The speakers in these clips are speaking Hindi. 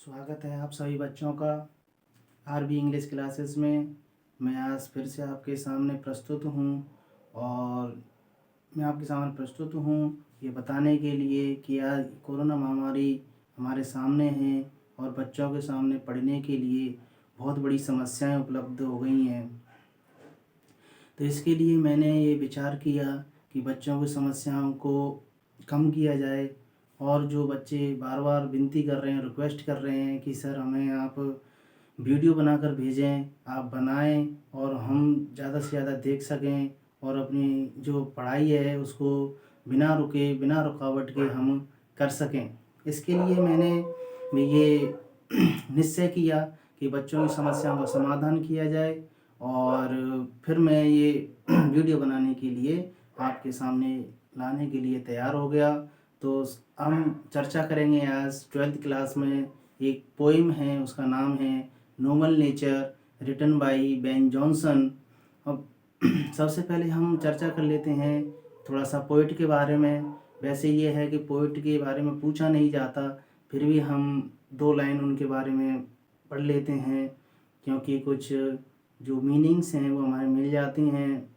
स्वागत है आप सभी बच्चों का आरबी इंग्लिश क्लासेस में। मैं आज फिर से आपके सामने प्रस्तुत हूँ और ये बताने के लिए कि आज कोरोना महामारी हमारे सामने है और बच्चों के सामने पढ़ने के लिए बहुत बड़ी समस्याएं उपलब्ध हो गई हैं। तो इसके लिए मैंने ये विचार किया कि बच्चों की समस्याओं को कम किया जाए और जो बच्चे बार बार विनती कर रहे हैं, रिक्वेस्ट कर रहे हैं कि सर हमें आप वीडियो बनाकर भेजें, आप बनाएं और हम ज़्यादा से ज़्यादा देख सकें और अपनी जो पढ़ाई है उसको बिना रुके बिना रुकावट के हम कर सकें। इसके लिए मैंने ये निश्चय किया कि बच्चों की समस्याओं का समाधान किया जाए और फिर मैं ये वीडियो बनाने के लिए आपके सामने लाने के लिए तैयार हो गया। तो हम चर्चा करेंगे आज 12th क्लास में एक पोइम है, उसका नाम है noble nature, written by Ben Jonson. अब सबसे पहले हम चर्चा कर लेते हैं थोड़ा सा पोइट के बारे में। वैसे ये है कि पोइट के बारे में पूछा नहीं जाता, फिर भी हम 2 लाइन उनके बारे में पढ़ लेते हैं क्योंकि कुछ जो मीनिंग्स हैं वो हमारे मिल जाती हैं।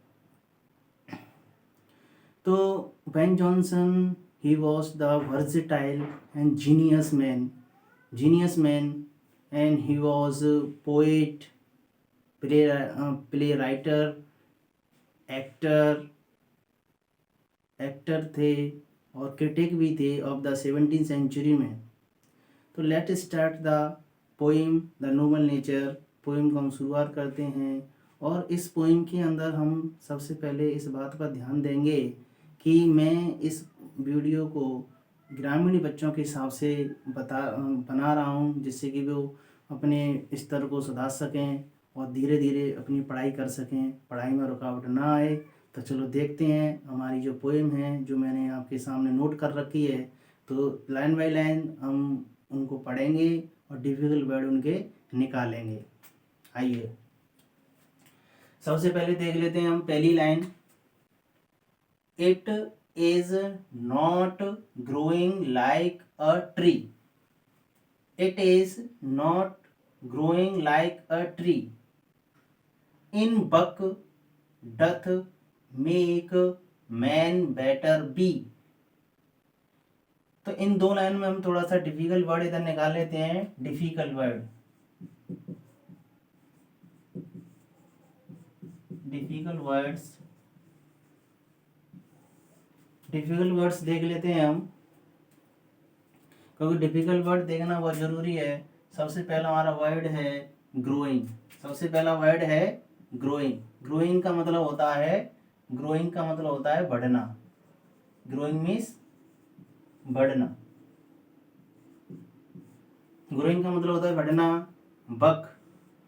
तो Ben Jonson he was the versatile and genius man, and he was a poet, playwriter, actor थे और क्रिटिक भी थे ऑफ द 17th सेंचुरी में। तो let start the poem the Nobel nature. Poem को हम शुरुआत करते हैं और इस पोइम के अंदर हम सबसे पहले इस बात पर ध्यान देंगे कि मैं इस वीडियो को ग्रामीण बच्चों के हिसाब से बना रहा हूँ, जिससे कि वो अपने स्तर को सुधार सकें और धीरे धीरे अपनी पढ़ाई कर सकें, पढ़ाई में रुकावट ना आए। तो चलो देखते हैं हमारी जो पोइम है जो मैंने आपके सामने नोट कर रखी है। तो लाइन बाय लाइन हम उनको पढ़ेंगे और डिफिकल्ट वर्ड उनके निकालेंगे। आइए सबसे पहले देख लेते हैं हम पहली line. It is not growing like a tree. It is not growing like a tree. In buck doth make man better be. तो इन 2 लाइन में हम थोड़ा सा डिफिकल्ट वर्ड इधर निकाल लेते हैं। डिफिकल्ट वर्ड्स देख लेते हैं हम, क्योंकि डिफिकल्ट वर्ड देखना बहुत जरूरी है। सबसे पहला हमारा वर्ड है ग्रोइंग। ग्रोइंग का मतलब होता है बढ़ना। ग्रोइंग मीन्स बढ़ना। ग्रोइंग का मतलब होता है बढ़ना। बक,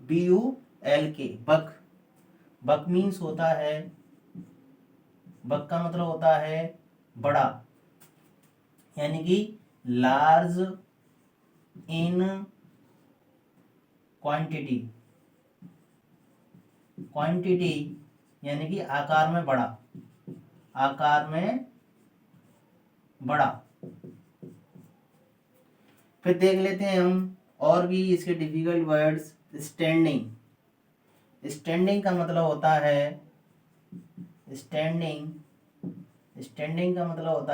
BULK, बक मीन्स होता है, बक का मतलब होता है बड़ा, यानी कि लार्ज इन क्वांटिटी यानी कि आकार में बड़ा। फिर देख लेते हैं हम और भी इसके डिफिकल्ट वर्ड्स। स्टैंडिंग का मतलब होता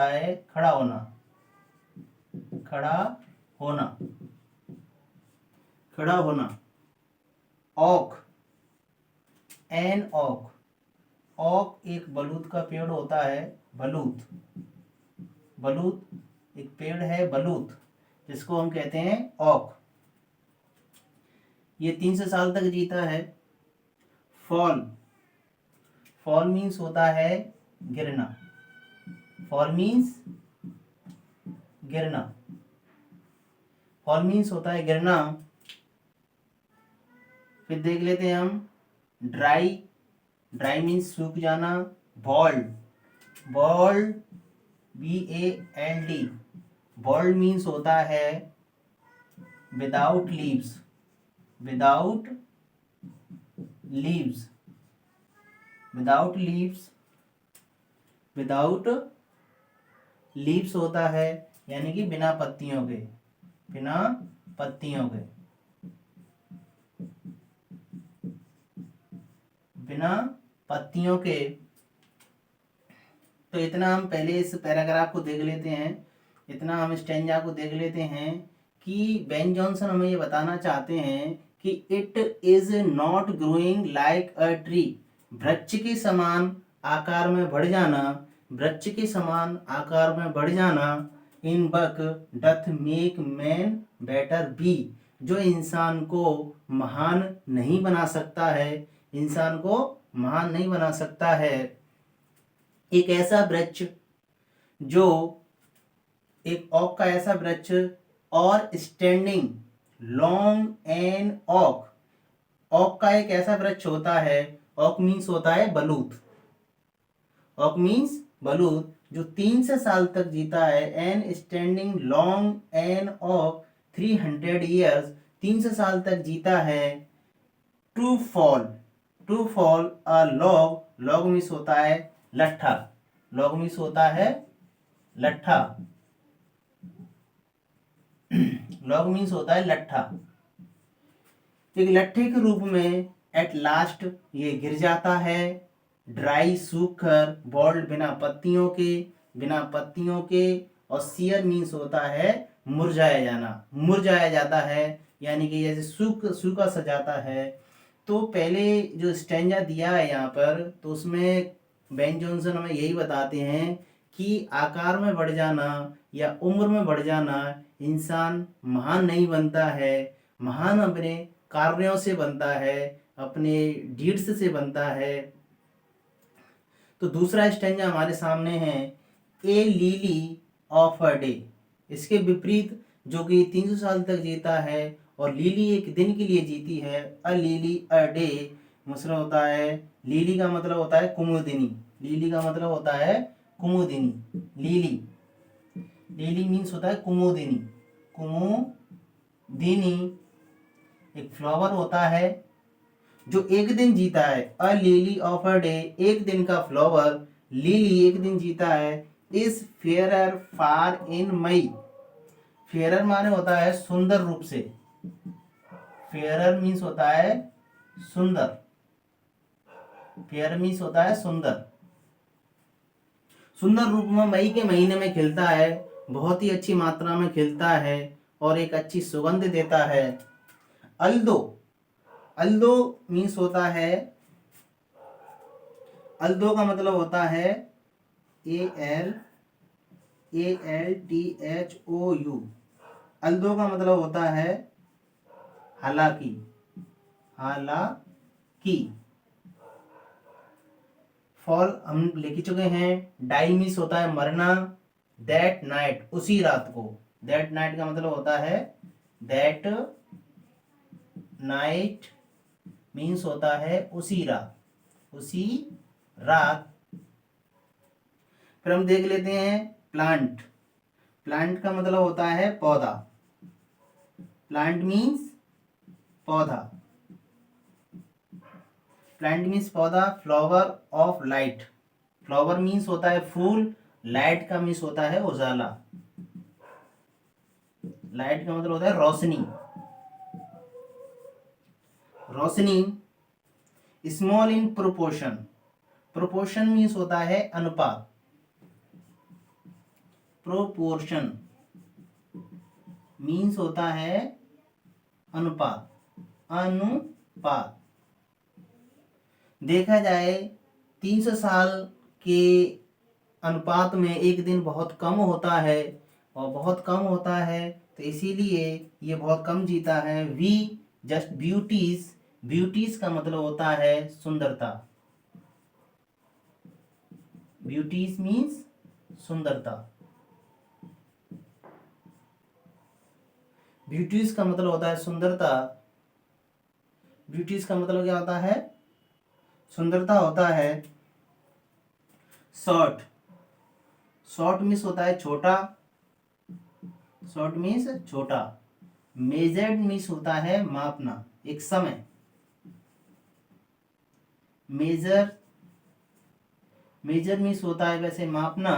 है खड़ा होना। ओक एक बलूत का पेड़ होता है। बलूत एक पेड़ है, बलूत, जिसको हम कहते हैं ओक। ये 300 साल तक जीता है। फॉल मीन्स होता है गिरना। फॉल मीन्स होता है गिरना। फिर देख लेते हैं हम ड्राई मीन्स सूख जाना। बॉल्ड BALD, बॉल्ड मीन्स होता है विदाउट लीव्स होता है, यानी कि बिना पत्तियों के। पत्तियों के, बिना पत्तियों के। तो इतना हम पहले इस पैराग्राफ को देख लेते हैं, इतना हम स्टेंजा को देख लेते हैं कि बेन जॉनसन हमें ये बताना चाहते हैं कि it is not growing like a tree, वृक्ष के समान आकार में बढ़ जाना, वृक्ष के समान आकार में बढ़ जाना, in bulk doth make man better be, जो इंसान को महान नहीं बना सकता है, इंसान को महान नहीं बना सकता है। एक ऐसा वृक्ष जो, एक ओक का ऐसा वृक्ष, और standing long an oak, oak का एक ऐसा वृक्ष होता है, ओक मीन्स होता है बलूत, ओक मीन्स बलूत, जो 300 साल तक जीता है, an standing long an oak 300 years, 300 साल तक जीता है। To fall, to fall a log, log means होता है लट्ठा, लॉग मीन्स होता है लट्ठा, लॉग मीन्स होता है लट्ठा, एक लट्ठे के रूप में एट लास्ट ये गिर जाता है, ड्राई सूख कर, बॉल्ड बिना पत्तियों के, बिना पत्तियों के, और सियर मीन्स होता है मुरझाया जाना, मुरझाया जाता है, यानी कि जैसे सूखा सा जाता है। तो पहले जो स्टेंजा दिया है यहाँ पर, तो उसमें बेन जॉनसन हमें यही बताते हैं कि आकार में बढ़ जाना या उम्र में बढ़ जाना, इंसान महान नहीं बनता है, महान अपने कार्यों से बनता है, अपने डीड्स से बनता है। तो दूसरा स्टेंजा हमारे सामने है, ए लीली ऑफ अ डे, इसके विपरीत जो कि 300 साल तक जीता है और लिली एक दिन के लिए जीती है, अ लिली अ डे, मतलब होता है, लिली का मतलब होता है कुमुदिनी, लिली का मतलब होता है कुमुदिनी, लिली, लिली मीन्स होता है कुमुदिनी, कुमुदिनी एक फ्लावर होता है जो एक दिन जीता है, a lily of a day, एक दिन का फ्लावर, लिली एक दिन जीता है, is fairer far in May, fairer माने होता है सुंदर रूप से, फेयरर मीन्स होता है सुंदर, फेयर मीन्स होता है सुंदर, सुंदर रूप में मई के महीने में खिलता है, बहुत ही अच्छी मात्रा में खिलता है और एक अच्छी सुगंध देता है। अल्दो, अल्दो मीन्स होता है, अल्दो का मतलब होता है ALTHOU, अल्दो का मतलब होता है हालांकि, हालांकि। फॉल हम लिख चुके हैं, डाई मीन्स होता है मरना, दैट नाइट उसी रात को, दैट नाइट का मतलब होता है, दैट नाइट मीन्स होता है उसी रात, उसी रात। फिर हम देख लेते हैं प्लांट, प्लांट का मतलब होता है पौधा, प्लांट मीन्स पौधा, प्लांट मीन्स पौधा, flower of light, flower means होता है फूल, लाइट का मीन्स होता है उजाला, लाइट का मतलब होता है रोशनी, रोशनी। Small in proportion, proportion means होता है अनुपात, प्रोपोर्शन मीन्स होता है अनुपात, अनुपात। देखा जाए 300 साल के अनुपात में एक दिन बहुत कम होता है, और बहुत कम होता है तो इसीलिए ये बहुत कम जीता है। वी जस्ट ब्यूटीज, ब्यूटीज का मतलब होता है सुंदरता, ब्यूटीज मीन्स सुंदरता, ब्यूटीज का मतलब होता है सुंदरता, ब्यूटीज का मतलब क्या होता है, सुंदरता होता है। शॉर्ट, शॉर्ट मीन्स होता है छोटा, शॉर्ट मीन्स छोटा, मेजर्ड मीन्स होता है मापना, एक समय, मेजर, मेजर मीन्स होता है वैसे मापना,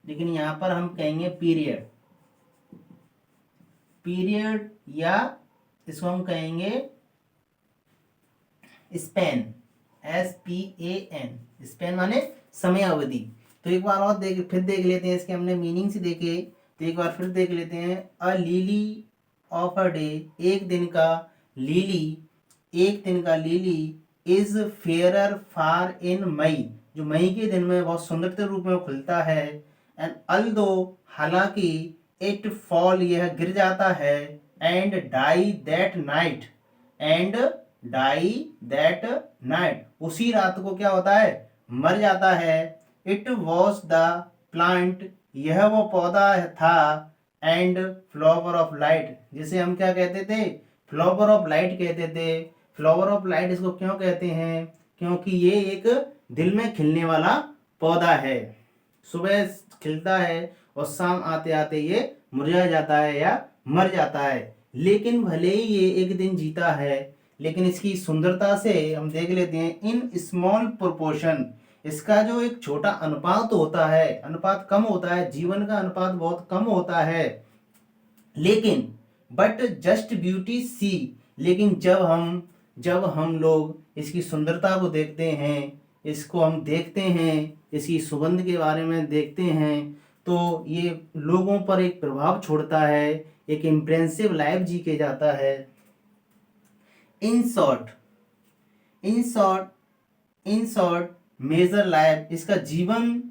लेकिन यहां पर हम कहेंगे पीरियड, पीरियड या इसको हम कहेंगे स्पैन, SPAN, स्पैन माने समय अवधि। तो एक बार और फिर देख लेते हैं, इसके हमने मीनिंग से देखे तो एक बार फिर देख लेते हैं। अ लीली ऑफ अ डे, एक दिन का लीली, एक दिन का लीली इज फेयरर फार इन मई, जो मई के दिन में बहुत सुंदर रूप में खुलता है। एंड अल्दो, हालांकि, इट फॉल, यह गिर जाता है। And die that night, and die that night, उसी रात को क्या होता है, मर जाता है। इट वॉज द प्लांट, यह वो पौधा था। एंड फ्लावर ऑफ लाइट, जिसे हम क्या कहते थे, फ्लावर ऑफ लाइट कहते थे। फ्लावर ऑफ लाइट इसको क्यों कहते हैं, क्योंकि ये एक दिल में खिलने वाला पौधा है। सुबह खिलता है और शाम आते आते ये मुरझा जाता है या मर जाता है। लेकिन भले ही ये एक दिन जीता है, लेकिन इसकी सुंदरता से हम देख लेते हैं, इन स्मॉल प्रोपोर्शन, इसका जो एक छोटा अनुपात होता है, अनुपात कम होता है, जीवन का अनुपात बहुत कम होता है। लेकिन बट जस्ट ब्यूटी सी, लेकिन जब हम लोग इसकी सुंदरता को देखते हैं, इसको हम देखते हैं, इसकी सुगंध के बारे में देखते हैं, तो ये लोगों पर एक प्रभाव छोड़ता है, एक इम्प्रेसिव लाइफ जी के जाता है। इन शॉर्ट, मेजर लाइफ, इसका जीवन,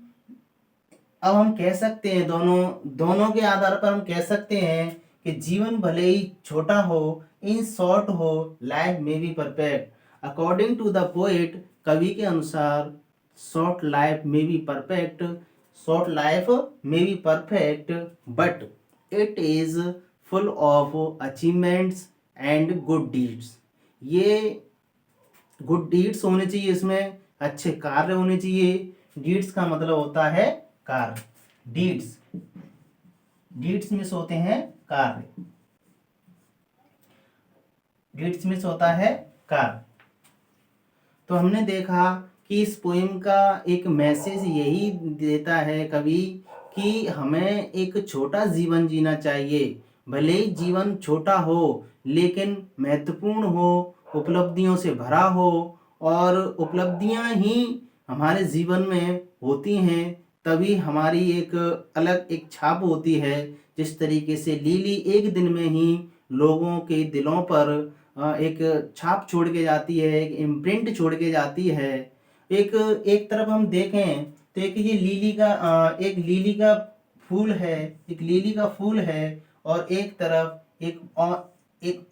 अब हम कह सकते हैं दोनों के आधार पर हम कह सकते हैं कि जीवन भले ही छोटा हो, इन शॉर्ट हो, लाइफ में be perfect. According to the poet, कवि के अनुसार, शॉर्ट लाइफ में बी परफेक्ट, शॉर्ट लाइफ में be perfect, but it is full of achievements and good deeds. ये गुड डीड्स होने चाहिए, इसमें अच्छे कार्य होने चाहिए। डीड्स का मतलब होता है कार्य, डीड्स में होते हैं कार्य, डीड्स में होता है कार्य। तो हमने देखा कि इस पोएम का एक मैसेज यही देता है कवि कि हमें एक छोटा जीवन जीना चाहिए। भले ही जीवन छोटा हो, लेकिन महत्वपूर्ण हो, उपलब्धियों से भरा हो, और उपलब्धियां ही हमारे जीवन में होती हैं, तभी हमारी एक अलग एक छाप होती है। जिस तरीके से लीली एक दिन में ही लोगों के दिलों पर एक छाप छोड़ के जाती है, एक इम्प्रिंट छोड़ के जाती है। एक तरफ हम देखें तो एक ये एक लीली का फूल है, एक लीली का फूल है, और एक तरफ एक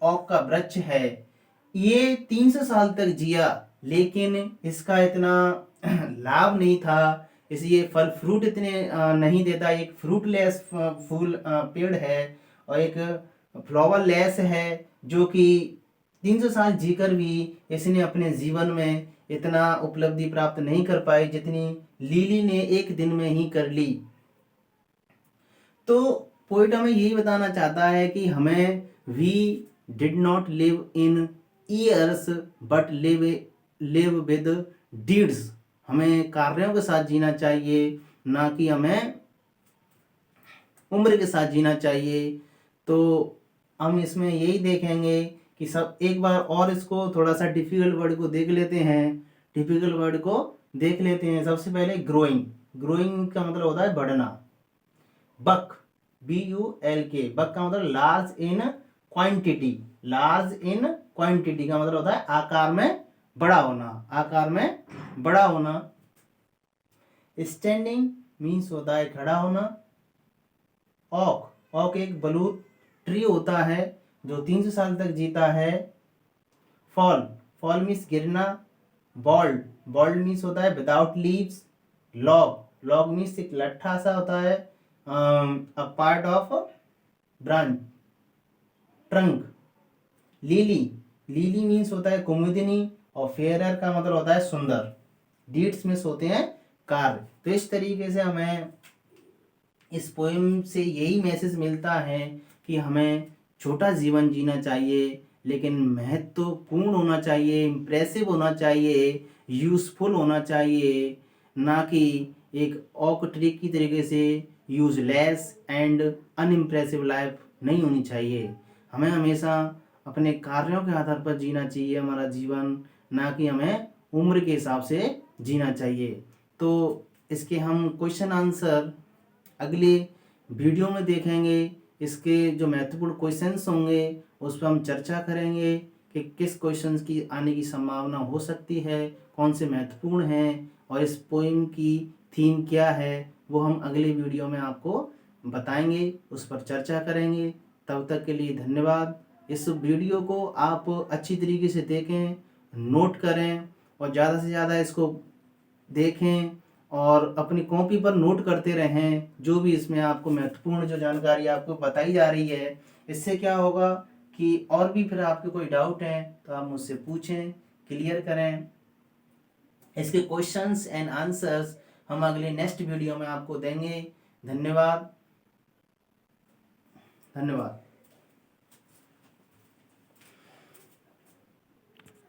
ओक का वृक्ष है। ये 300 साल तक जिया, लेकिन इसका इतना लाभ नहीं था, इसलिए फल फ्रूट इतने नहीं देता। एक फ्रूटलेस फूल पेड़ है, और एक फ्लावर लेस है, जो कि 300 साल जीकर भी इसने अपने जीवन में इतना उपलब्धि प्राप्त नहीं कर पाई जितनी लीली ने एक दिन में ही कर ली। तो पोइट हमें यही बताना चाहता है कि हमें we did not live in years but live with deeds. हमें कार्यों के साथ जीना चाहिए, ना कि हमें उम्र के साथ जीना चाहिए। तो हम इसमें यही देखेंगे कि सब एक बार और इसको थोड़ा सा डिफिकल्ट वर्ड को देख लेते हैं। डिफिकल्ट वर्ड को देख लेते हैं। सबसे पहले ग्रोइंग, ग्रोइंग का मतलब होता है बढ़ना। बक, BULK, बक का मतलब large in quantity, large in quantity का मतलब होता है आकार में बड़ा होना, आकार में बड़ा होना। स्टैंडिंग मीन्स होता है खड़ा होना। ऑक, ऑक एक बलूत ट्री होता है जो 300 साल तक जीता है। फॉल, फॉल मीन्स गिरना। बॉल्ड, बॉल्ड मीन्स होता है without leaves. Log, log means एक लट्ठा सा होता है, a part of branch, trunk. Lily, lily means होता है कुमुदिनी, और फेयरर का मतलब होता है सुंदर। डीड्स में होते हैं कार्य। तो इस तरीके से हमें इस पोएम से यही मैसेज मिलता है कि हमें छोटा जीवन जीना चाहिए, लेकिन महत्वपूर्ण होना चाहिए, इम्प्रेसिव होना चाहिए, यूजफुल होना चाहिए, ना कि एक ऑक ट्री की तरीके से यूजलेस एंड अनइम्प्रेसिव लाइफ नहीं होनी चाहिए। हमें हमेशा अपने कार्यों के आधार पर जीना चाहिए हमारा जीवन, ना कि हमें उम्र के हिसाब से जीना चाहिए। तो इसके हम क्वेश्चन आंसर अगले वीडियो में देखेंगे। इसके जो महत्वपूर्ण क्वेश्चंस होंगे उस पर हम चर्चा करेंगे कि किस क्वेश्चंस की आने की संभावना हो सकती है, कौन से महत्वपूर्ण हैं, और इस पोइम की थीम क्या है वो हम अगले वीडियो में आपको बताएंगे, उस पर चर्चा करेंगे। तब तक के लिए धन्यवाद। इस वीडियो को आप अच्छी तरीके से देखें, नोट करें और ज़्यादा से ज़्यादा इसको देखें और अपनी कॉपी पर नोट करते रहें जो भी इसमें आपको महत्वपूर्ण जो जानकारी आपको बताई जा रही है। इससे क्या होगा कि और भी फिर आपके कोई डाउट है तो आप मुझसे पूछें, क्लियर करें। इसके क्वेश्चंस एंड आंसर्स हम अगले नेक्स्ट वीडियो में आपको देंगे। धन्यवाद। धन्यवाद।